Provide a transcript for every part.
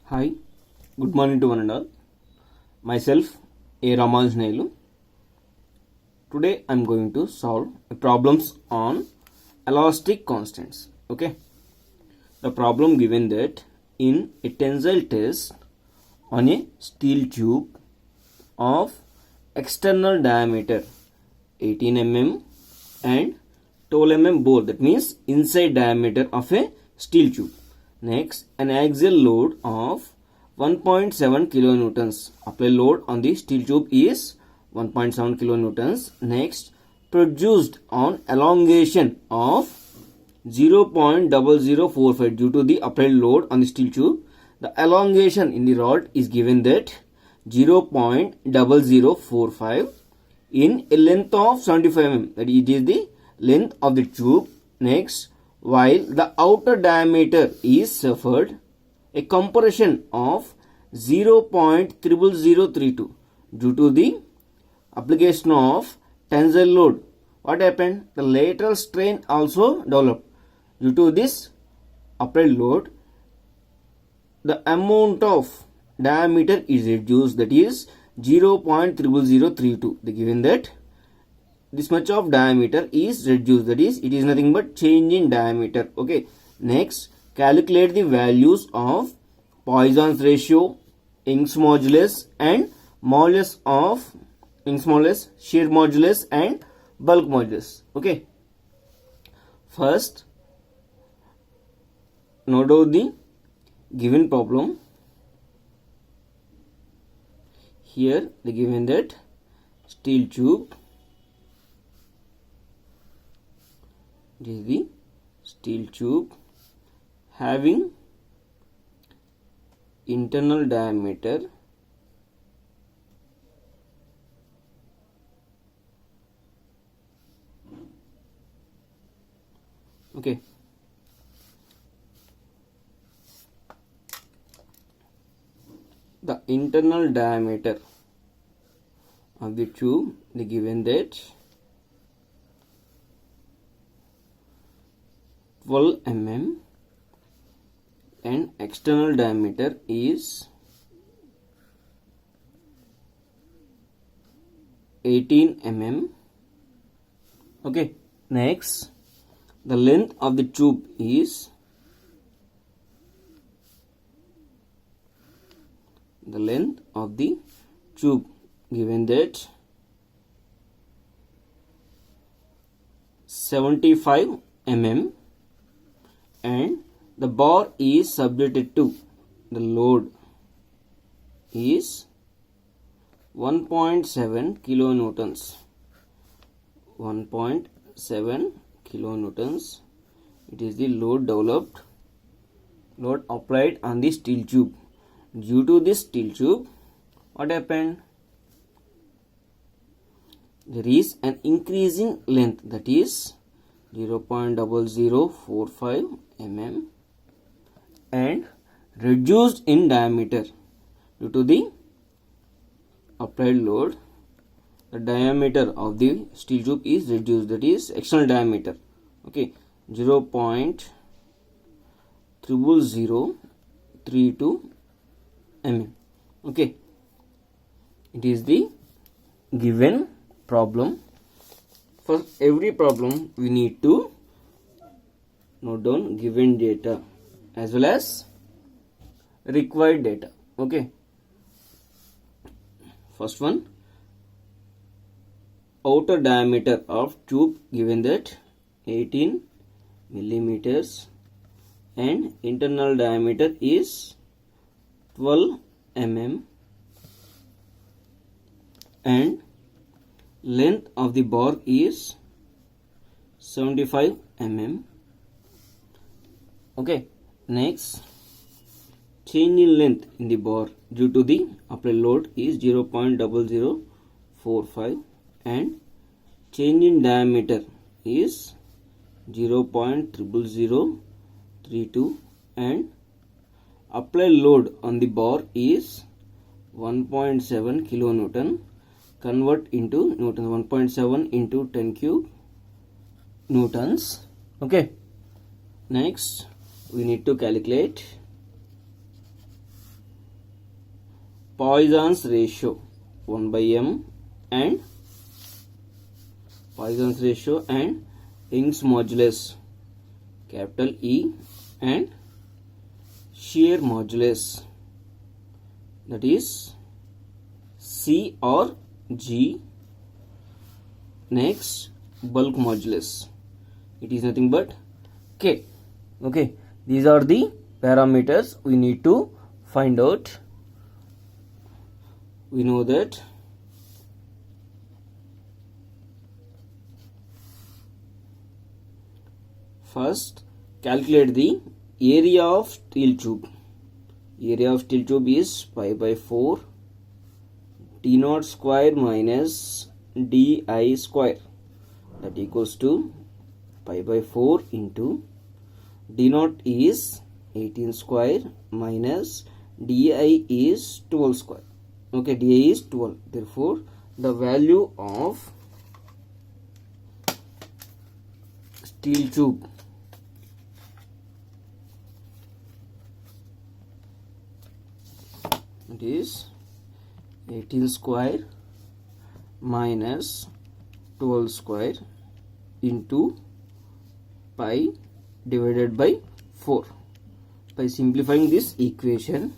Hi, good morning to one and all. Myself, A. Ramanjanelu. Today I am going to solve problems on elastic constants. Okay. The problem given that in a tensile test on a steel tube of external diameter 18 mm and 12 mm both, that means inside diameter of a steel tube. Next, an axial load of 1.7 kilonewtons. Apply load on the steel tube is 1.7 kilonewtons. Next, produced on elongation of 0.0045 due to the applied load on the steel tube. The elongation in the rod is given that 0.0045 in a length of 75 mm. That it is the length of the tube. Next, while the outer diameter is suffered a compression of 0.00032 due to the application of tensile load. What happened? The lateral strain also developed. Due to this applied load, the amount of diameter is reduced, that is 0.00032. They given that this much of diameter is reduced, that is it is nothing but change in diameter. Okay. Next, calculate the values of Poisson's ratio, Young's modulus and modulus of Young's modulus, shear modulus and bulk modulus. Okay. First, note out the given problem. Here they given that steel tube. This is the steel tube having internal diameter okay. The internal diameter of the tube, they given that 12 mm and external diameter is 18 mm. Okay. Next, the length of the tube is given that 75 mm and the bar is subjected to the load is 1.7 kilonewtons. 1.7 kilonewtons. It is the load applied on the steel tube. Due to this steel tube, what happened? There is an increasing length, that is 0.0045 mm and reduced in diameter due to the applied load. The diameter of the steel tube is reduced, that is external diameter. Okay, 0.00032 mm. Okay, it is the given problem. For every problem we need to note down given data as well as required data. Okay. First one, outer diameter of tube given that 18 millimeters and internal diameter is 12 mm and length of the bar is 75 mm. Okay. Next, change in length in the bar due to the applied load is 0.0045 and change in diameter is 0.00032 and applied load on the bar is 1.7 kilonewton. Convert into newtons. 1.7 into 10 cube newtons. Okay. Next, we need to calculate Poisson's ratio 1 by m and Poisson's ratio and Young's modulus capital E and shear modulus, that is C or G. Next, bulk modulus, it is nothing but K. Okay, these are the parameters we need to find out. We know that first calculate the area of steel tube. Area of steel tube is pi by 4 T naught square minus di square, that equals to pi by 4 into d naught is 18 square minus di is 12 square. Okay, di is 12. Therefore, the value of steel tube it is 18 square minus 12 square into pi divided by 4. By simplifying this equation,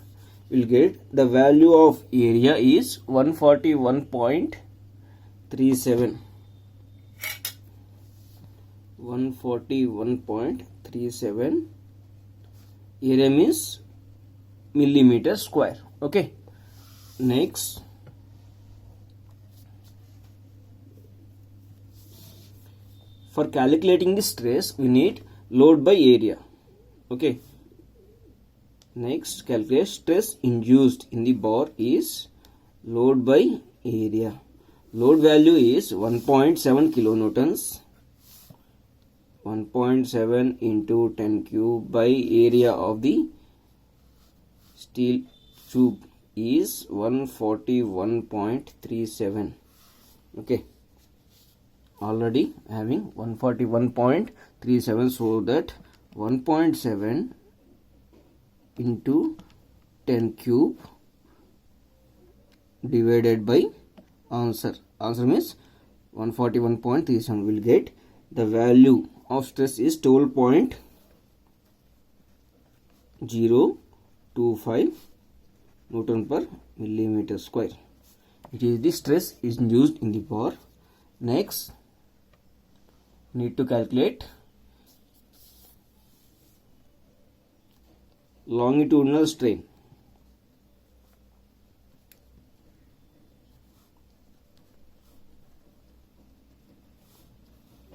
we'll get the value of area is 141.37. 141.37. Area means millimeter square. Okay, next for calculating the stress we need load by area. Okay, next calculate stress induced in the bar is load by area. Load value is 1.7 kilonewtons. 1.7 into 10 cube by area of the steel tube is 141.37. Okay, already having 141.37, so that 1.7 into 10 cube divided by answer means 141.37. will get the value of stress is 12.025 Newton per millimeter square. It is the stress is induced in the bar. Next, need to calculate longitudinal strain.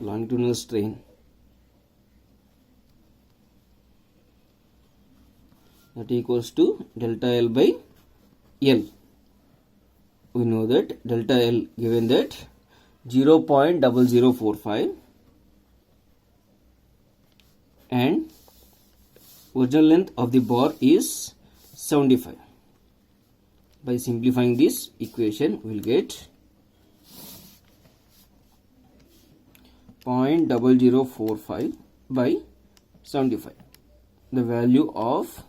Longitudinal strain, that equals to delta L by L. We know that delta L given that 0.0045 and original length of the bar is 75. By simplifying this equation, we will get 0.0045 by 75. The value of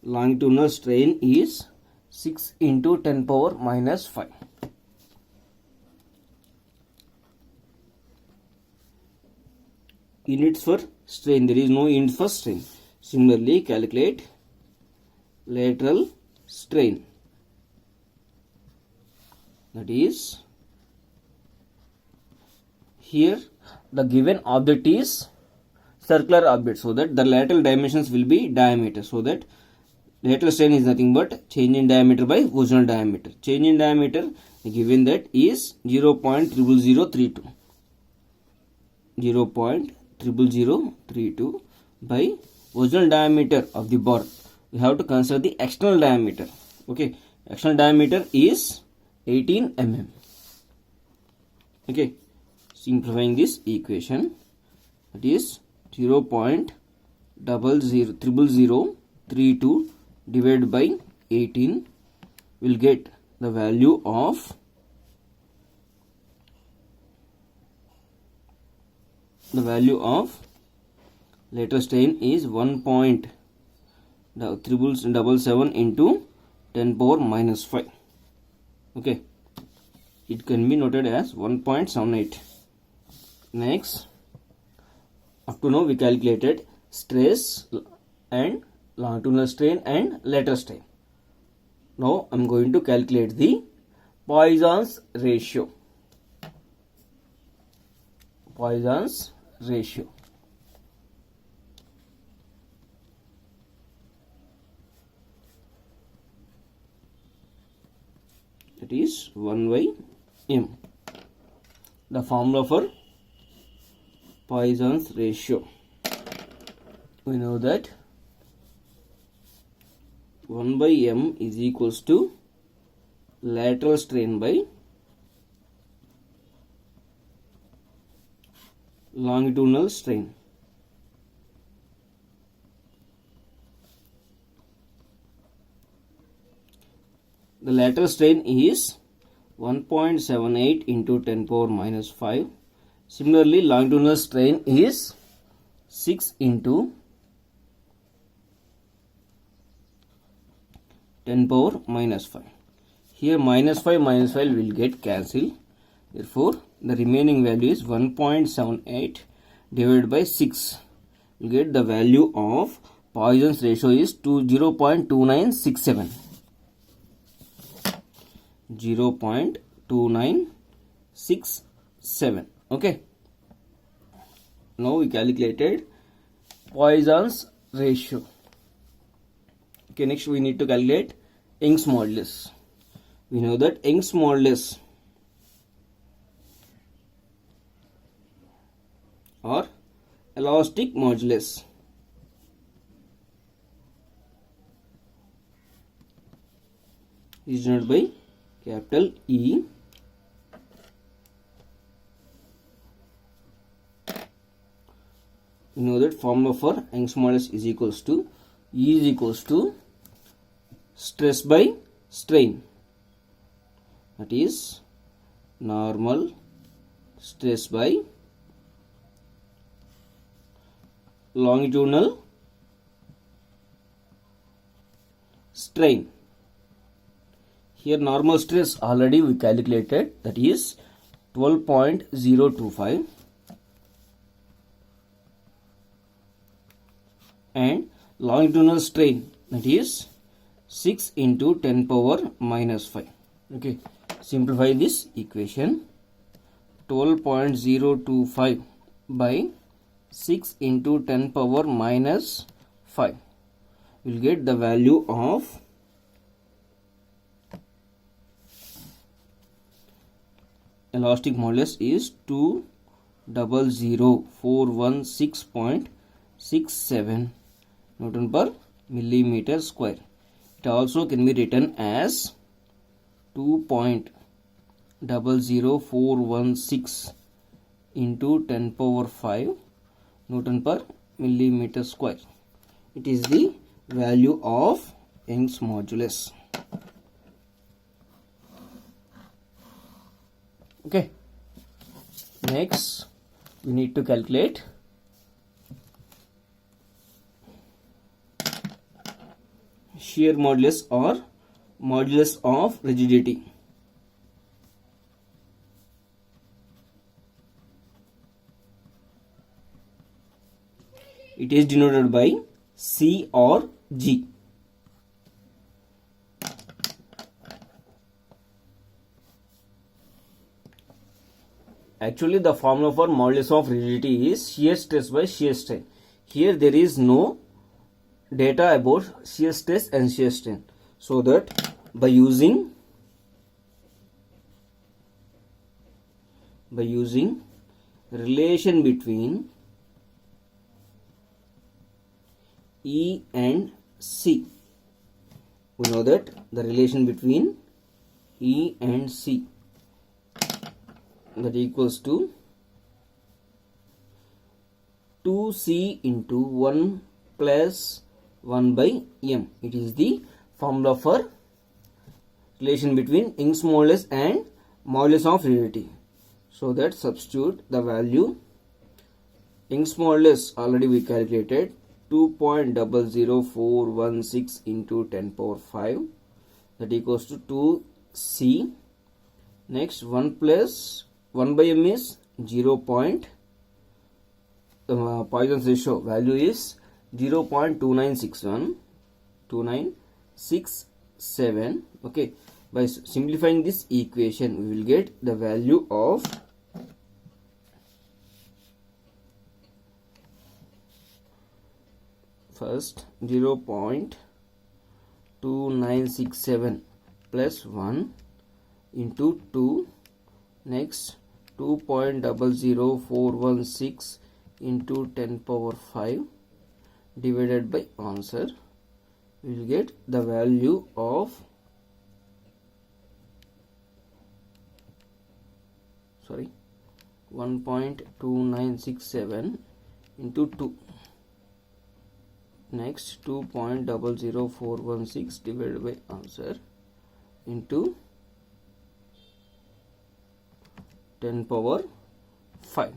longitudinal strain is 6 into 10 power minus 5. Units for strain, there is no unit for strain. Similarly, calculate lateral strain, that is here the given object is circular object, so that the lateral dimensions will be diameter, so that lateral strain is nothing but change in diameter by original diameter. Change in diameter given that is 0.00032. 0.00032 by original diameter of the bar. We have to consider the external diameter. Okay, external diameter is 18 mm. Okay, simplifying this equation, that is 0.00032 divided by 18 will get the value of lateral strain is 1.777 into 10 power minus 5. Okay, it can be noted as 1.78. Next, up to now we calculated stress and longitudinal strain and lateral strain. Now I am going to calculate the Poisson's ratio. Poisson's ratio. That is 1 by m. The formula for Poisson's ratio. We know that 1 by m is equals to lateral strain by longitudinal strain. The lateral strain is 1.78 into 10 power minus 5. Similarly, longitudinal strain is 6 into 10 power minus 5. Here minus 5 will get cancelled. Therefore, the remaining value is 1.78 divided by 6. You get the value of Poisson's ratio is 0.2967. 0.2967. Okay. Now we calculated Poisson's ratio. Okay, next we need to calculate Young's modulus. We know that Young's modulus or elastic modulus is denoted by capital E we know that formula for Young's modulus is equals to E is equals to stress by strain, that is normal stress by longitudinal strain. Here normal stress already we calculated, that is 12.025, and longitudinal strain, that is 6 into 10 power minus 5. Okay, simplify this equation. 12.025 by 6 into 10 power minus 5. We'll get the value of elastic modulus is 200,416.67 Newton per millimeter square. It also can be written as 2.00416 into 10 power 5 Newton per millimeter square. It is the value of Young's modulus. Okay. Next, we need to calculate shear modulus or modulus of rigidity. It is denoted by C or G. Actually, the formula for modulus of rigidity is shear stress by shear strain. Here there is no data about shear stress and shear strain. So that by using relation between E and C, we know that the relation between E and C, that equals to 2C into 1 plus 1 by m. It is the formula for relation between Young's modulus and modulus of rigidity. So that substitute the value. Young's modulus already we calculated 2.00416 into 10 power 5 that equals to 2c. Next 1 plus 1 by m is 0. Poisson's ratio value is 0.2967. Okay, by simplifying this equation we will get the value of first 0.2967 plus 1 into 2, next 2.00416 into 10 power 5 divided by answer. We will get the value of 1.2967 into 2, next 2.00416 divided by answer into 10 power 5.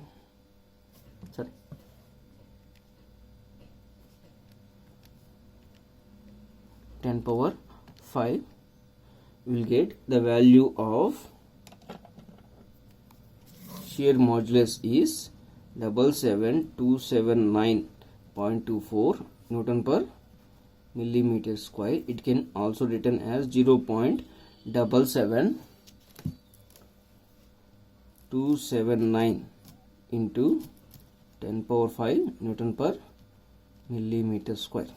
10 power 5. We will get the value of shear modulus is 77279.24 Newton per millimeter square. It can also written as 0.77279 into 10 power 5 Newton per millimeter square.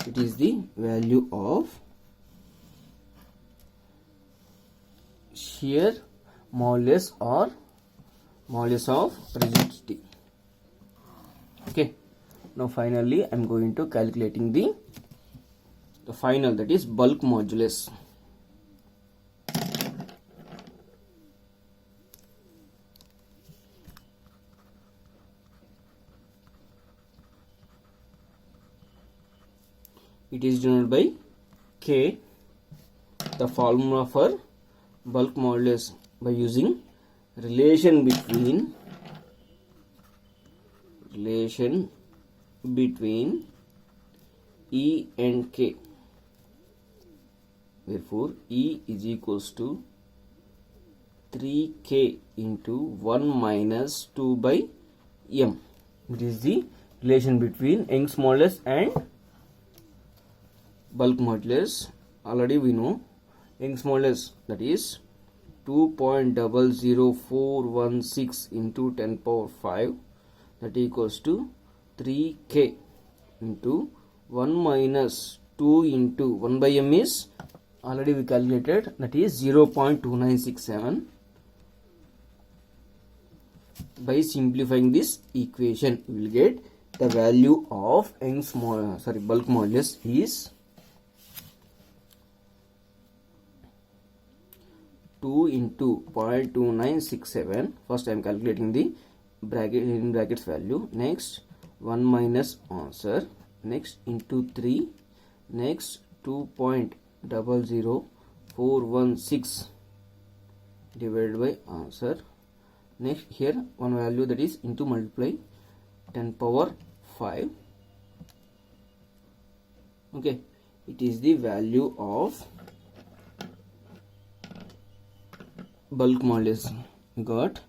It is the value of shear modulus or modulus of rigidity. Okay, now finally I am going to calculating the final, that is bulk modulus. It is denoted by K. The formula for bulk modulus by using relation between E and K. Therefore, E is equals to 3K into 1 minus 2 by M. It is the relation between Young's modulus and bulk modulus. Already we know Young's modulus, that is 2.00416 into 10 power 5, that equals to 3K into 1 minus 2 into 1 by M is already we calculated, that is 0.2967. By simplifying this equation we will get the value of Young's bulk modulus is 2 into 0.2967. First I am calculating the brackets value, next 1 minus answer, next into 3, next 2.00416 divided by answer, next here one value, that is into multiply 10 power 5. Okay, it is the value of bulk modulus. We got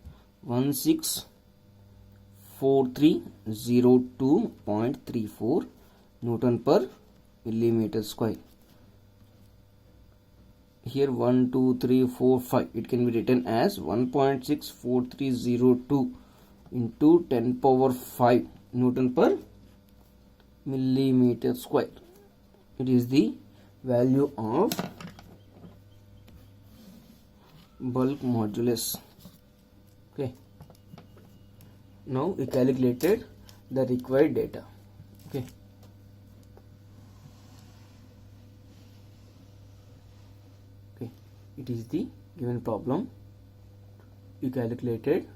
164302.34 Newton per millimeter square. Here 1, 2, 3, 4, 5. It can be written as 1.64302 into 10 power 5 Newton per millimeter square. It is the value of bulk modulus. Okay, now we calculated the required data. Okay, it is the given problem. We calculated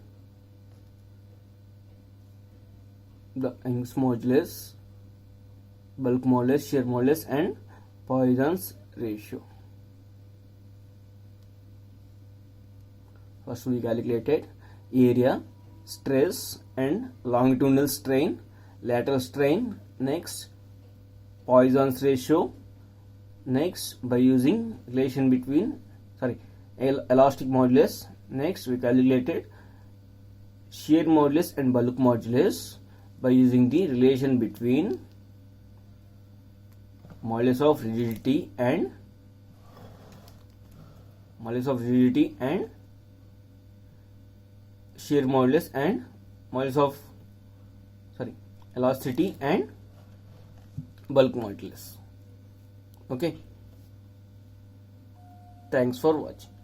the Young's modulus, bulk modulus, shear modulus and Poisson's ratio. First we calculated area, stress and longitudinal strain, lateral strain, next Poisson's ratio, Next, by using relation between elastic modulus, next we calculated shear modulus and bulk modulus by using the relation between modulus of rigidity and shear modulus and modulus of elasticity and bulk modulus. Okay, thanks for watching.